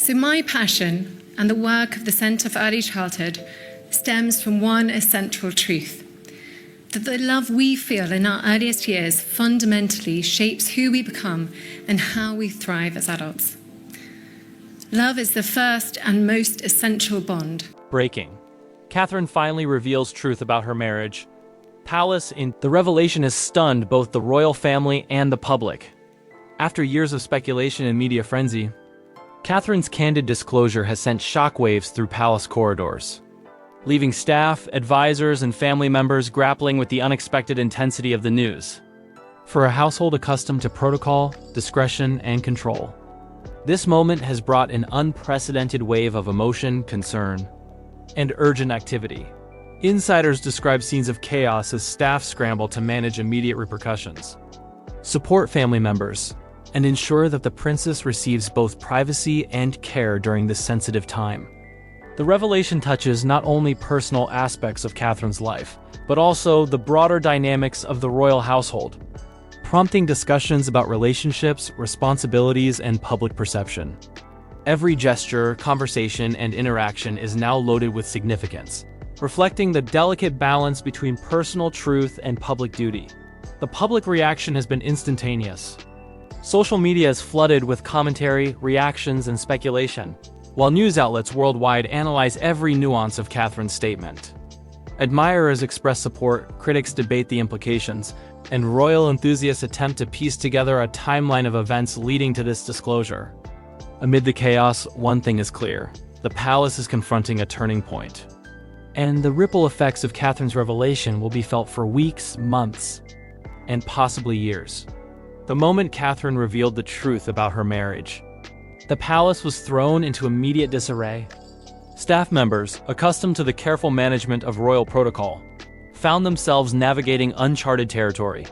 So my passion and the work of the Centre for Early Childhood stems from one essential truth: that the love we feel in our earliest years fundamentally shapes who we become and how we thrive as adults. Love is the first and most essential bond. Breaking. Catherine finally reveals truth about her marriage. The revelation has stunned both the royal family and the public. After years of speculation and media frenzy, Catherine's candid disclosure has sent shockwaves through palace corridors, leaving staff, advisors, and family members grappling with the unexpected intensity of the news. For a household accustomed to protocol, discretion, and control, this moment has brought an unprecedented wave of emotion, concern, and urgent activity. Insiders describe scenes of chaos as staff scramble to manage immediate repercussions, support family members, and ensure that the princess receives both privacy and care during this sensitive time. The revelation touches not only personal aspects of Catherine's life, but also the broader dynamics of the royal household, prompting discussions about relationships, responsibilities, and public perception. Every gesture, conversation, and interaction is now loaded with significance, reflecting the delicate balance between personal truth and public duty. The public reaction has been instantaneous. Social media is flooded with commentary, reactions, and speculation, while news outlets worldwide analyze every nuance of Catherine's statement. Admirers express support, critics debate the implications, and royal enthusiasts attempt to piece together a timeline of events leading to this disclosure. Amid the chaos, one thing is clear: the palace is confronting a turning point, and the ripple effects of Catherine's revelation will be felt for weeks, months, and possibly years. The moment Catherine revealed the truth about her marriage, the palace was thrown into immediate disarray. Staff members, accustomed to the careful management of royal protocol, found themselves navigating uncharted territory.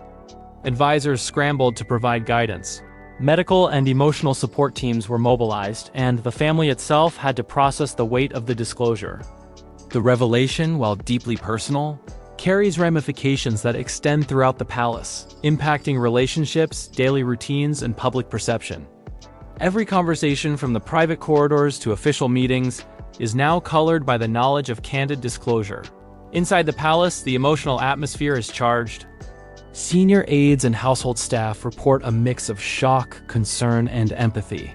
Advisors scrambled to provide guidance. Medical and emotional support teams were mobilized, and the family itself had to process the weight of the disclosure. The revelation, while deeply personal, carries ramifications that extend throughout the palace, impacting relationships, daily routines, and public perception. Every conversation, from the private corridors to official meetings, is now colored by the knowledge of candid disclosure. Inside the palace, the emotional atmosphere is charged. Senior aides and household staff report a mix of shock, concern, and empathy.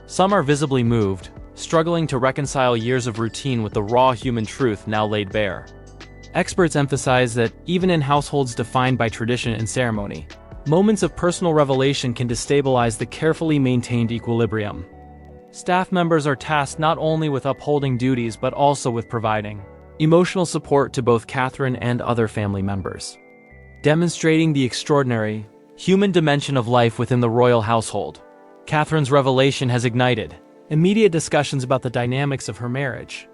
Some are visibly moved, struggling to reconcile years of routine with the raw human truth now laid bare. Experts emphasize that even in households defined by tradition and ceremony, moments of personal revelation can destabilize the carefully maintained equilibrium. Staff members are tasked not only with upholding duties but also with providing emotional support to both Catherine and other family members, demonstrating the extraordinary, human dimension of life within the royal household. Catherine's revelation has ignited immediate discussions about the dynamics of her marriage,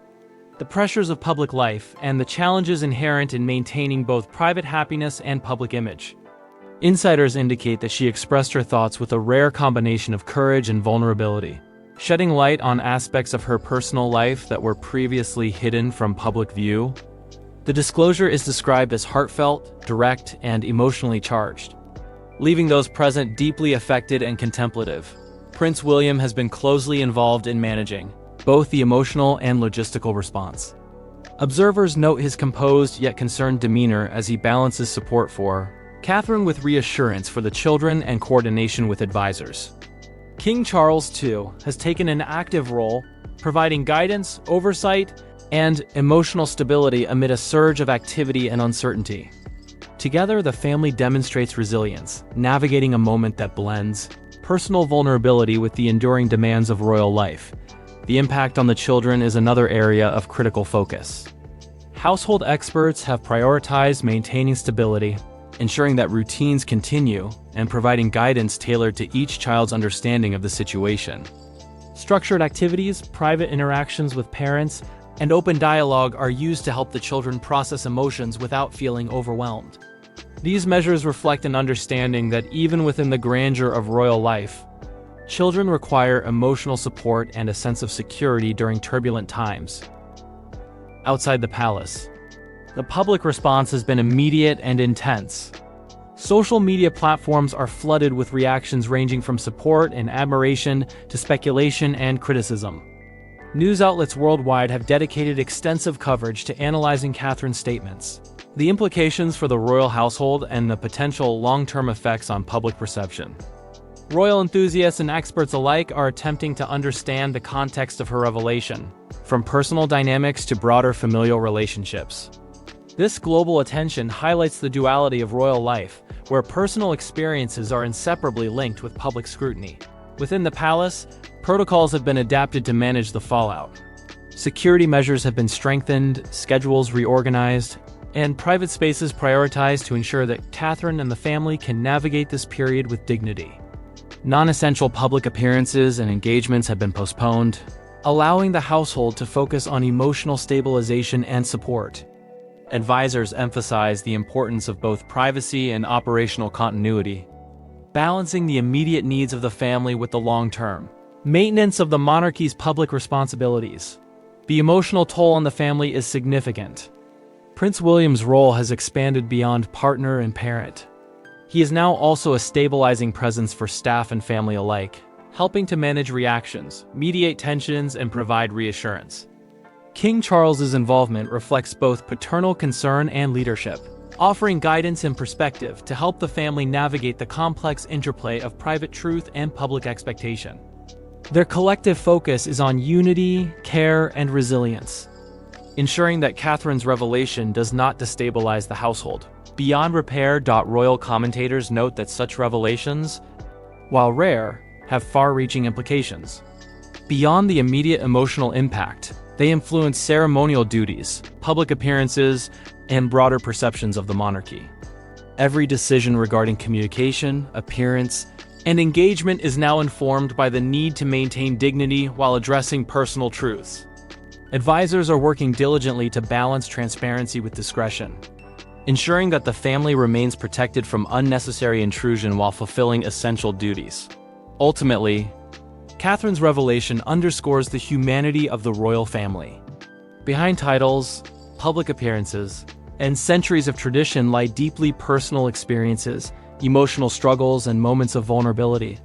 the pressures of public life, and the challenges inherent in maintaining both private happiness and public image. Insiders indicate that she expressed her thoughts with a rare combination of courage and vulnerability, shedding light on aspects of her personal life that were previously hidden from public view. The disclosure is described as heartfelt, direct, and emotionally charged, leaving those present deeply affected and contemplative. Prince William has been closely involved in managing both the emotional and logistical response. Observers note his composed yet concerned demeanor as he balances support for Catherine with reassurance for the children and coordination with advisors. King Charles, too, has taken an active role, providing guidance, oversight, and emotional stability amid a surge of activity and uncertainty. Together, the family demonstrates resilience, navigating a moment that blends personal vulnerability with the enduring demands of royal life. The impact on the children is another area of critical focus. Household experts have prioritized maintaining stability, ensuring that routines continue, and providing guidance tailored to each child's understanding of the situation. Structured activities, private interactions with parents, and open dialogue are used to help the children process emotions without feeling overwhelmed. These measures reflect an understanding that even within the grandeur of royal life, children require emotional support and a sense of security during turbulent times. Outside the palace, the public response has been immediate and intense. Social media platforms are flooded with reactions ranging from support and admiration to speculation and criticism. News outlets worldwide have dedicated extensive coverage to analyzing Catherine's statements, the implications for the royal household, and the potential long-term effects on public perception. Royal enthusiasts and experts alike are attempting to understand the context of her revelation, from personal dynamics to broader familial relationships. This global attention highlights the duality of royal life, where personal experiences are inseparably linked with public scrutiny. Within the palace, protocols have been adapted to manage the fallout. Security measures have been strengthened, schedules reorganized, and private spaces prioritized to ensure that Catherine and the family can navigate this period with dignity. Non-essential public appearances and engagements have been postponed, allowing the household to focus on emotional stabilization and support. Advisors emphasize the importance of both privacy and operational continuity, balancing the immediate needs of the family with the long-term maintenance of the monarchy's public responsibilities. The emotional toll on the family is significant. Prince William's role has expanded beyond partner and parent. He is now also a stabilizing presence for staff and family alike, helping to manage reactions, mediate tensions, and provide reassurance. King Charles's involvement reflects both paternal concern and leadership, offering guidance and perspective to help the family navigate the complex interplay of private truth and public expectation. Their collective focus is on unity, care, and resilience, ensuring that Catherine's revelation does not destabilize the household. Beyond repair. Royal commentators note that such revelations, while rare, have far-reaching implications. Beyond the immediate emotional impact, they influence ceremonial duties, public appearances, and broader perceptions of the monarchy. Every decision regarding communication, appearance, and engagement is now informed by the need to maintain dignity while addressing personal truths. Advisors are working diligently to balance transparency with discretion, ensuring that the family remains protected from unnecessary intrusion while fulfilling essential duties. Ultimately, Catherine's revelation underscores the humanity of the royal family. Behind titles, public appearances, and centuries of tradition lie deeply personal experiences, emotional struggles, and moments of vulnerability.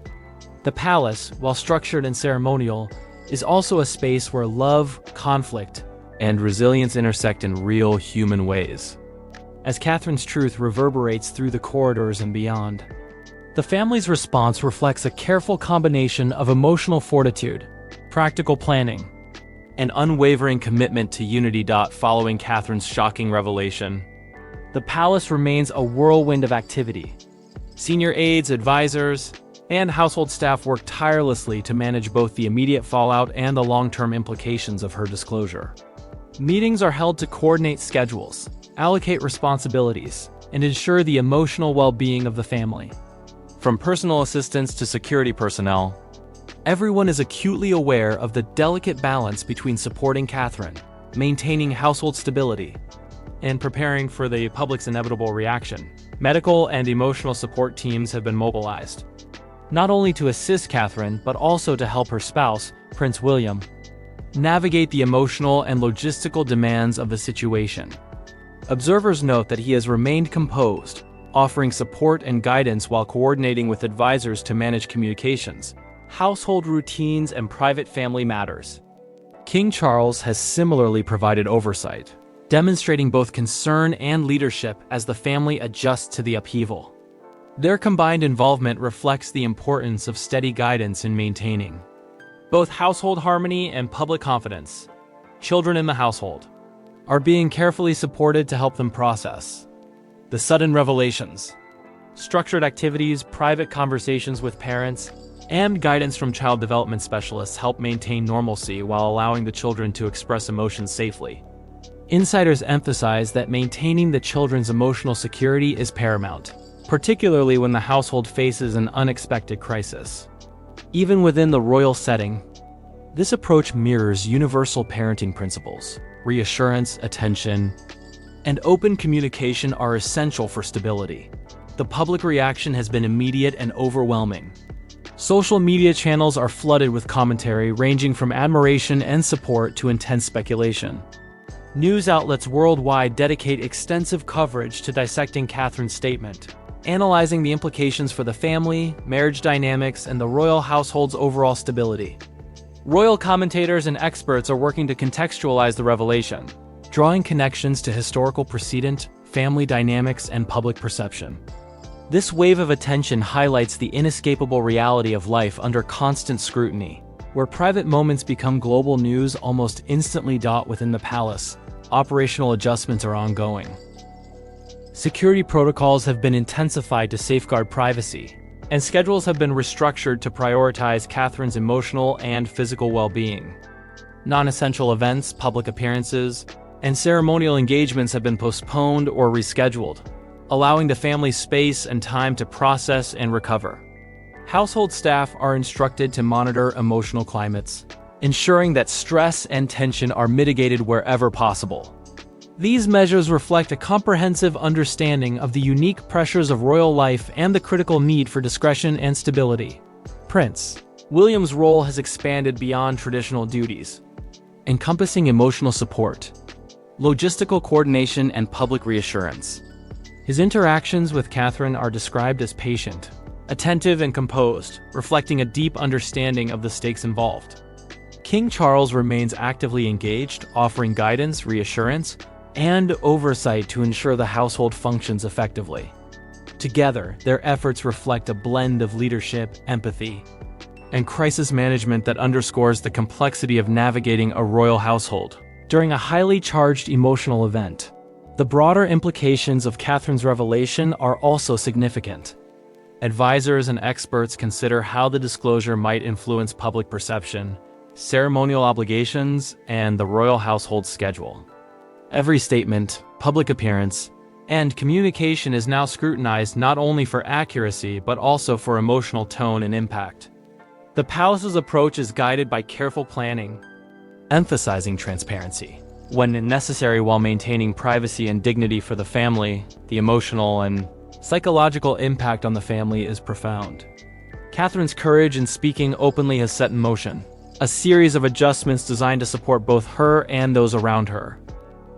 The palace, while structured and ceremonial, is also a space where love, conflict, and resilience intersect in real human ways. As Catherine's truth reverberates through the corridors and beyond, the family's response reflects a careful combination of emotional fortitude, practical planning, and unwavering commitment to unity. Following Catherine's shocking revelation, the palace remains a whirlwind of activity. Senior aides, advisors, and household staff work tirelessly to manage both the immediate fallout and the long-term implications of her disclosure. Meetings are held to coordinate schedules, allocate responsibilities, and ensure the emotional well-being of the family. From personal assistants to security personnel, everyone is acutely aware of the delicate balance between supporting Catherine, maintaining household stability, and preparing for the public's inevitable reaction. Medical and emotional support teams have been mobilized, not only to assist Catherine, but also to help her spouse, Prince William, navigate the emotional and logistical demands of the situation. Observers note that he has remained composed, offering support and guidance while coordinating with advisors to manage communications, household routines, and private family matters. King Charles has similarly provided oversight, demonstrating both concern and leadership as the family adjusts to the upheaval. Their combined involvement reflects the importance of steady guidance in maintaining both household harmony and public confidence. Children in the household are being carefully supported to help them process the sudden revelations. Structured activities, private conversations with parents, and guidance from child development specialists help maintain normalcy while allowing the children to express emotions safely. Insiders emphasize that maintaining the children's emotional security is paramount, particularly when the household faces an unexpected crisis. Even within the royal setting, this approach mirrors universal parenting principles. Reassurance, attention, and open communication are essential for stability. The public reaction has been immediate and overwhelming. Social media channels are flooded with commentary ranging from admiration and support to intense speculation. News outlets worldwide dedicate extensive coverage to dissecting Catherine's statement, analyzing the implications for the family, marriage dynamics, and the royal household's overall stability. Royal commentators and experts are working to contextualize the revelation, drawing connections to historical precedent, family dynamics, and public perception. This wave of attention highlights the inescapable reality of life under constant scrutiny, where private moments become global news almost instantly. Within the palace, operational adjustments are ongoing. Security protocols have been intensified to safeguard privacy, and schedules have been restructured to prioritize Catherine's emotional and physical well-being. Non-essential events, public appearances, and ceremonial engagements have been postponed or rescheduled, allowing the family space and time to process and recover. Household staff are instructed to monitor emotional climates, ensuring that stress and tension are mitigated wherever possible. These measures reflect a comprehensive understanding of the unique pressures of royal life and the critical need for discretion and stability. Prince William's role has expanded beyond traditional duties, encompassing emotional support, logistical coordination, and public reassurance. His interactions with Catherine are described as patient, attentive, and composed, reflecting a deep understanding of the stakes involved. King Charles remains actively engaged, offering guidance, reassurance, and oversight to ensure the household functions effectively. Together, their efforts reflect a blend of leadership, empathy, and crisis management that underscores the complexity of navigating a royal household during a highly charged emotional event. The broader implications of Catherine's revelation are also significant. Advisors and experts consider how the disclosure might influence public perception, ceremonial obligations, and the royal household schedule. Every statement, public appearance, and communication is now scrutinized not only for accuracy but also for emotional tone and impact. The palace's approach is guided by careful planning, emphasizing transparency when necessary while maintaining privacy and dignity for the family. The emotional and psychological impact on the family is profound. Catherine's courage in speaking openly has set in motion a series of adjustments designed to support both her and those around her.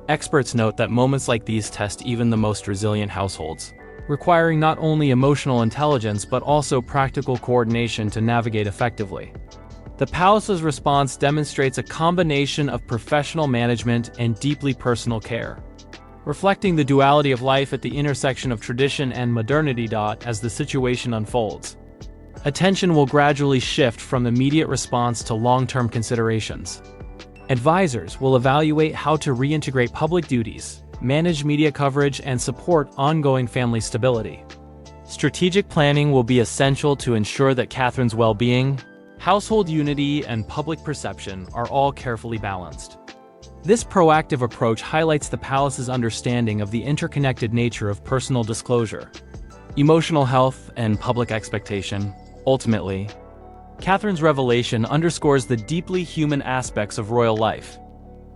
Experts note that moments like these test even the most resilient households, requiring not only emotional intelligence but also practical coordination to navigate effectively. The palace's response demonstrates a combination of professional management and deeply personal care, reflecting the duality of life at the intersection of tradition and modernity. As the situation unfolds, attention will gradually shift from immediate response to long-term considerations. Advisors will evaluate how to reintegrate public duties, manage media coverage, and support ongoing family stability. Strategic planning will be essential to ensure that Catherine's well-being, household unity, and public perception are all carefully balanced. This proactive approach highlights the palace's understanding of the interconnected nature of personal disclosure, emotional health, and public expectation. Ultimately, Catherine's revelation underscores the deeply human aspects of royal life.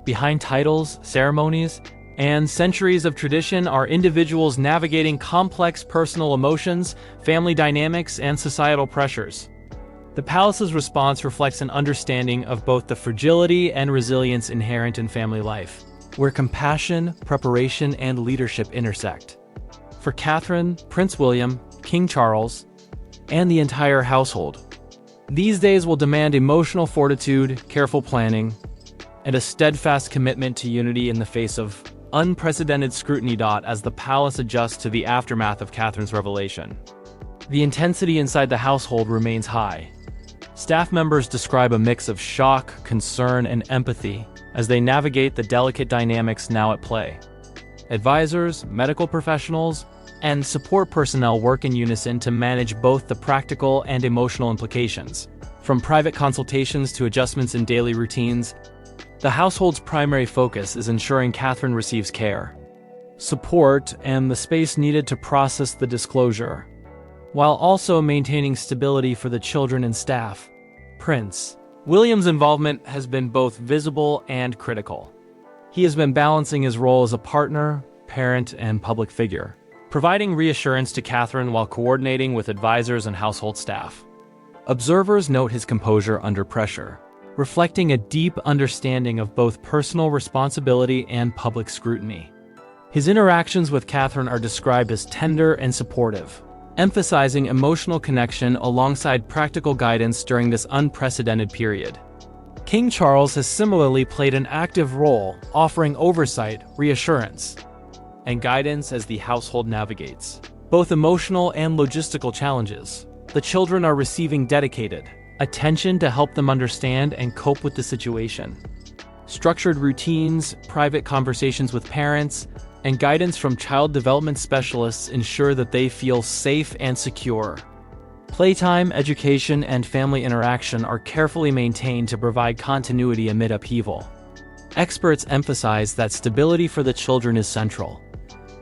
Behind titles, ceremonies, and centuries of tradition are individuals navigating complex personal emotions, family dynamics, and societal pressures. The palace's response reflects an understanding of both the fragility and resilience inherent in family life, where compassion, preparation, and leadership intersect. For Catherine, Prince William, King Charles, and the entire household, these days will demand emotional fortitude, careful planning, and a steadfast commitment to unity in the face of unprecedented scrutiny. As the palace adjusts to the aftermath of Catherine's revelation, the intensity inside the household remains high. Staff members describe a mix of shock, concern, and empathy as they navigate the delicate dynamics now at play. Advisors, medical professionals, and support personnel work in unison to manage both the practical and emotional implications. From private consultations to adjustments in daily routines, the household's primary focus is ensuring Catherine receives care, support, and the space needed to process the disclosure, while also maintaining stability for the children and staff. Prince William's involvement has been both visible and critical. He has been balancing his role as a partner, parent, and public figure, providing reassurance to Catherine while coordinating with advisors and household staff. Observers note his composure under pressure, reflecting a deep understanding of both personal responsibility and public scrutiny. His interactions with Catherine are described as tender and supportive, emphasizing emotional connection alongside practical guidance during this unprecedented period. King Charles has similarly played an active role, offering oversight, reassurance, and guidance as the household navigates both emotional and logistical challenges. The children are receiving dedicated attention to help them understand and cope with the situation. Structured routines, private conversations with parents, and guidance from child development specialists ensure that they feel safe and secure. Playtime, education, and family interaction are carefully maintained to provide continuity amid upheaval. Experts emphasize that stability for the children is central,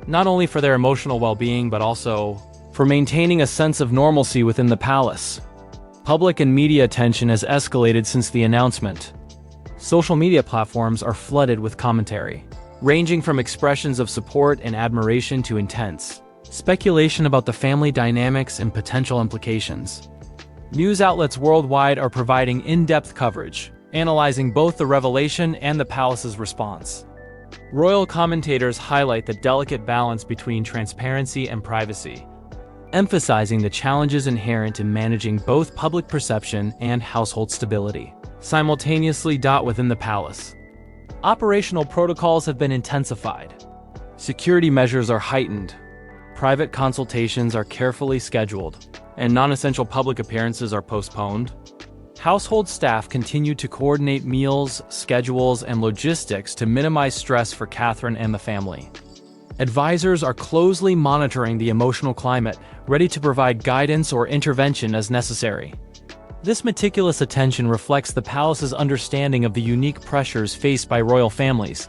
not only for their emotional well-being but also for maintaining a sense of normalcy within the palace. Public and media attention has escalated since the announcement. Social media platforms are flooded with commentary, ranging from expressions of support and admiration to intense speculation about the family dynamics and potential implications. News outlets worldwide are providing in-depth coverage, analyzing both the revelation and the palace's response. Royal commentators highlight the delicate balance between transparency and privacy, emphasizing the challenges inherent in managing both public perception and household stability. Simultaneously, within the palace, operational protocols have been intensified. Security measures are heightened, private consultations are carefully scheduled, and non-essential public appearances are postponed. Household staff continue to coordinate meals, schedules, and logistics to minimize stress for Catherine and the family. Advisors are closely monitoring the emotional climate, ready to provide guidance or intervention as necessary. This meticulous attention reflects the palace's understanding of the unique pressures faced by royal families,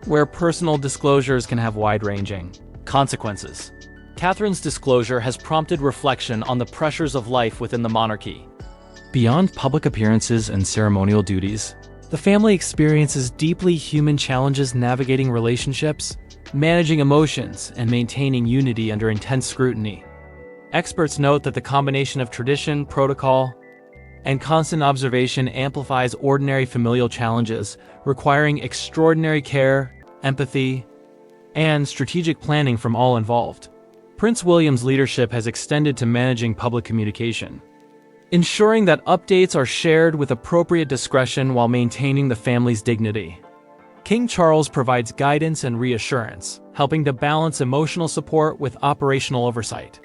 where personal disclosures can have wide-ranging consequences. Catherine's disclosure has prompted reflection on the pressures of life within the monarchy. Beyond public appearances and ceremonial duties, the family experiences deeply human challenges navigating relationships, managing emotions, and maintaining unity under intense scrutiny. Experts note that the combination of tradition, protocol, and constant observation amplifies ordinary familial challenges, requiring extraordinary care, empathy, and strategic planning from all involved. Prince William's leadership has extended to managing public communication, ensuring that updates are shared with appropriate discretion while maintaining the family's dignity. King Charles provides guidance and reassurance, helping to balance emotional support with operational oversight.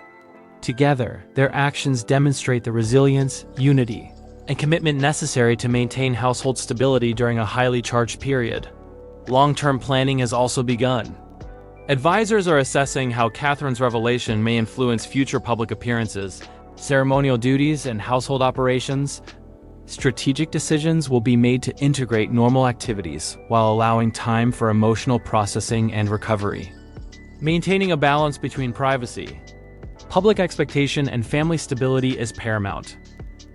Together, their actions demonstrate the resilience, unity, and commitment necessary to maintain household stability during a highly charged period. Long-term planning has also begun. Advisors are assessing how Catherine's revelation may influence future public appearances, ceremonial duties, and household operations. Strategic decisions will be made to integrate normal activities while allowing time for emotional processing and recovery. Maintaining a balance between privacy, public expectation, and family stability is paramount,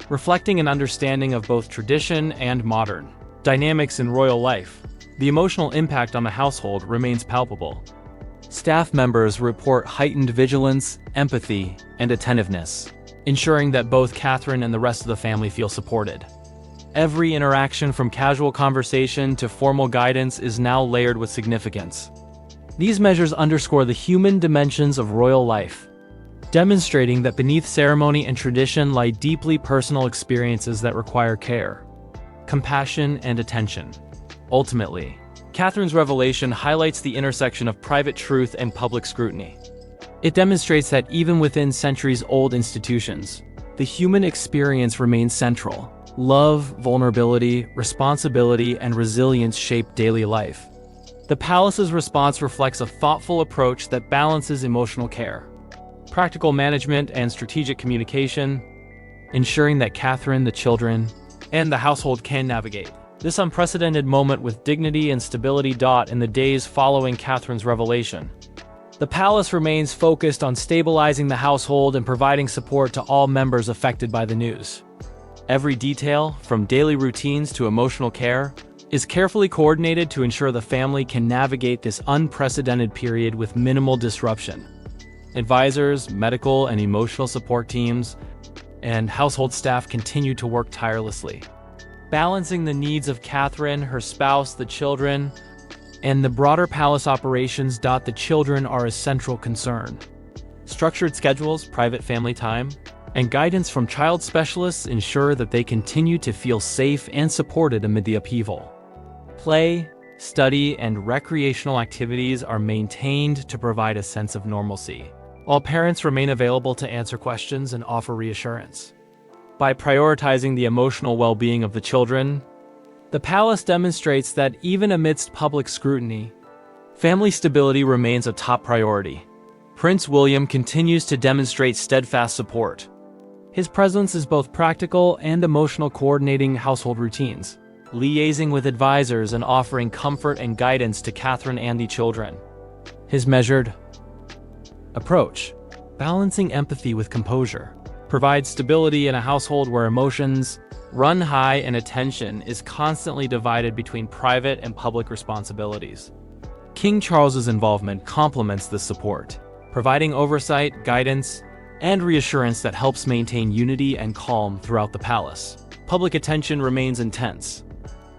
reflecting an understanding of both tradition and modern dynamics in royal life. The emotional impact on the household remains palpable. Staff members report heightened vigilance, empathy, and attentiveness, ensuring that both Catherine and the rest of the family feel supported. Every interaction from casual conversation to formal guidance is now layered with significance. These measures underscore the human dimensions of royal life, demonstrating that beneath ceremony and tradition lie deeply personal experiences that require care, compassion, and attention. Ultimately, Catherine's revelation highlights the intersection of private truth and public scrutiny. It demonstrates that even within centuries-old institutions, the human experience remains central. Love, vulnerability, responsibility, and resilience shape daily life. The palace's response reflects a thoughtful approach that balances emotional care, practical management, and strategic communication, ensuring that Catherine, the children, and the household can navigate this unprecedented moment with dignity and stability. In the days following Catherine's revelation, the palace remains focused on stabilizing the household and providing support to all members affected by the news. Every detail, from daily routines to emotional care, is carefully coordinated to ensure the family can navigate this unprecedented period with minimal disruption. Advisors, medical and emotional support teams, and household staff continue to work tirelessly, balancing the needs of Catherine, her spouse, the children, and the broader palace operations. The children are a central concern. Structured schedules, private family time, and guidance from child specialists ensure that they continue to feel safe and supported amid the upheaval. Play, study, and recreational activities are maintained to provide a sense of normalcy, while parents remain available to answer questions and offer reassurance. By prioritizing the emotional well-being of the children, the palace demonstrates that even amidst public scrutiny, family stability remains a top priority. Prince William continues to demonstrate steadfast support. His presence is both practical and emotional, coordinating household routines, liaising with advisors and offering comfort and guidance to Catherine and the children. His measured approach, balancing empathy with composure, provides stability in a household where emotions run high and attention is constantly divided between private and public responsibilities. King Charles's involvement complements this support, providing oversight, guidance, and reassurance that helps maintain unity and calm throughout the palace. Public attention remains intense.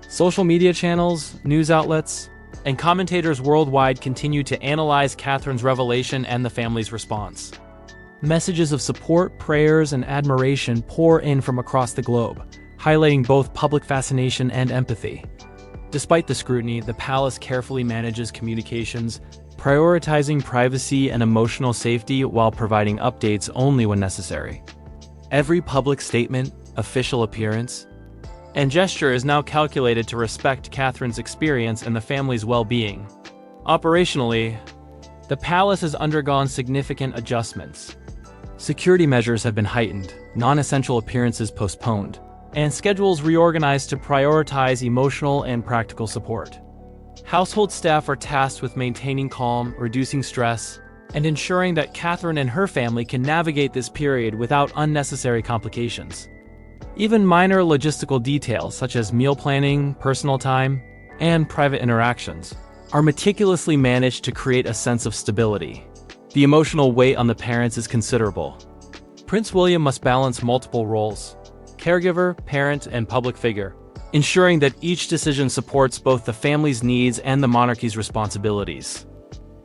Social media channels, news outlets, and commentators worldwide continue to analyze Catherine's revelation and the family's response. Messages of support, prayers, and admiration pour in from across the globe, highlighting both public fascination and empathy. Despite the scrutiny, the palace carefully manages communications, prioritizing privacy and emotional safety while providing updates only when necessary. Every public statement, official appearance, and gesture is now calculated to respect Catherine's experience and the family's well-being. Operationally, the palace has undergone significant adjustments. Security measures have been heightened, non-essential appearances postponed, and schedules reorganized to prioritize emotional and practical support. Household staff are tasked with maintaining calm, reducing stress, and ensuring that Catherine and her family can navigate this period without unnecessary complications. Even minor logistical details such as meal planning, personal time, and private interactions are meticulously managed to create a sense of stability. The emotional weight on the parents is considerable. Prince William must balance multiple roles: caregiver, parent, and public figure, ensuring that each decision supports both the family's needs and the monarchy's responsibilities.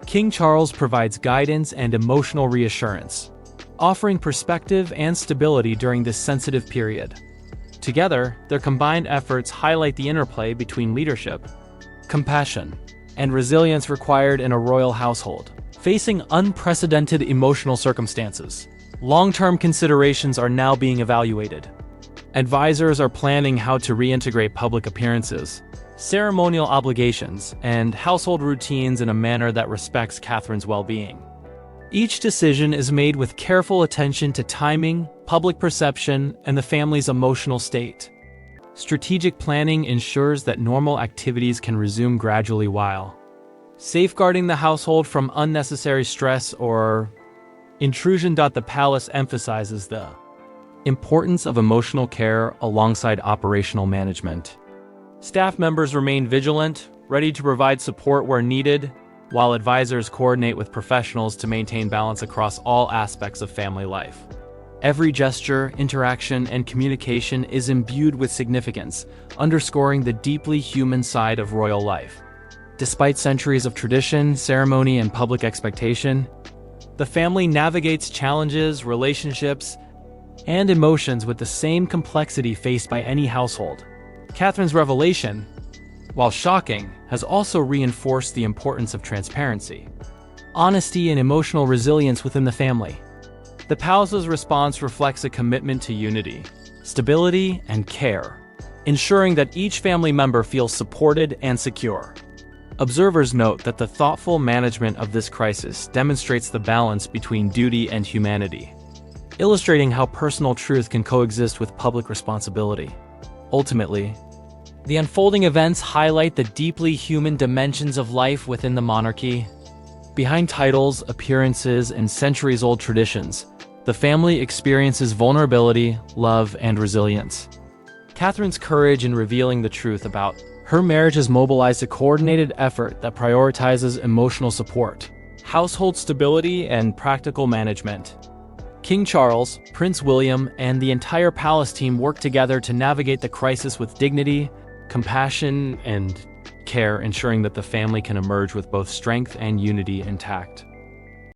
King Charles provides guidance and emotional reassurance, offering perspective and stability during this sensitive period. Together, their combined efforts highlight the interplay between leadership, compassion, and resilience required in a royal household, facing unprecedented emotional circumstances. Long-term considerations are now being evaluated. Advisors are planning how to reintegrate public appearances, ceremonial obligations, and household routines in a manner that respects Catherine's well-being. Each decision is made with careful attention to timing, public perception, and the family's emotional state. Strategic planning ensures that normal activities can resume gradually while safeguarding the household from unnecessary stress or intrusion. The palace emphasizes the importance of emotional care alongside operational management. Staff members remain vigilant, ready to provide support where needed, while advisors coordinate with professionals to maintain balance across all aspects of family life. Every gesture, interaction, and communication is imbued with significance, underscoring the deeply human side of royal life. Despite centuries of tradition, ceremony, and public expectation, the family navigates challenges, relationships, and emotions with the same complexity faced by any household. Catherine's revelation, while shocking, has also reinforced the importance of transparency, honesty, and emotional resilience within the family. The palace's response reflects a commitment to unity, stability, and care, ensuring that each family member feels supported and secure. Observers note that the thoughtful management of this crisis demonstrates the balance between duty and humanity, illustrating how personal truth can coexist with public responsibility. Ultimately, the unfolding events highlight the deeply human dimensions of life within the monarchy. Behind titles, appearances, and centuries-old traditions, the family experiences vulnerability, love, and resilience. Catherine's courage in revealing the truth about her marriage has mobilized a coordinated effort that prioritizes emotional support, household stability, and practical management. King Charles, Prince William, and the entire palace team work together to navigate the crisis with dignity, compassion, and care, ensuring that the family can emerge with both strength and unity intact.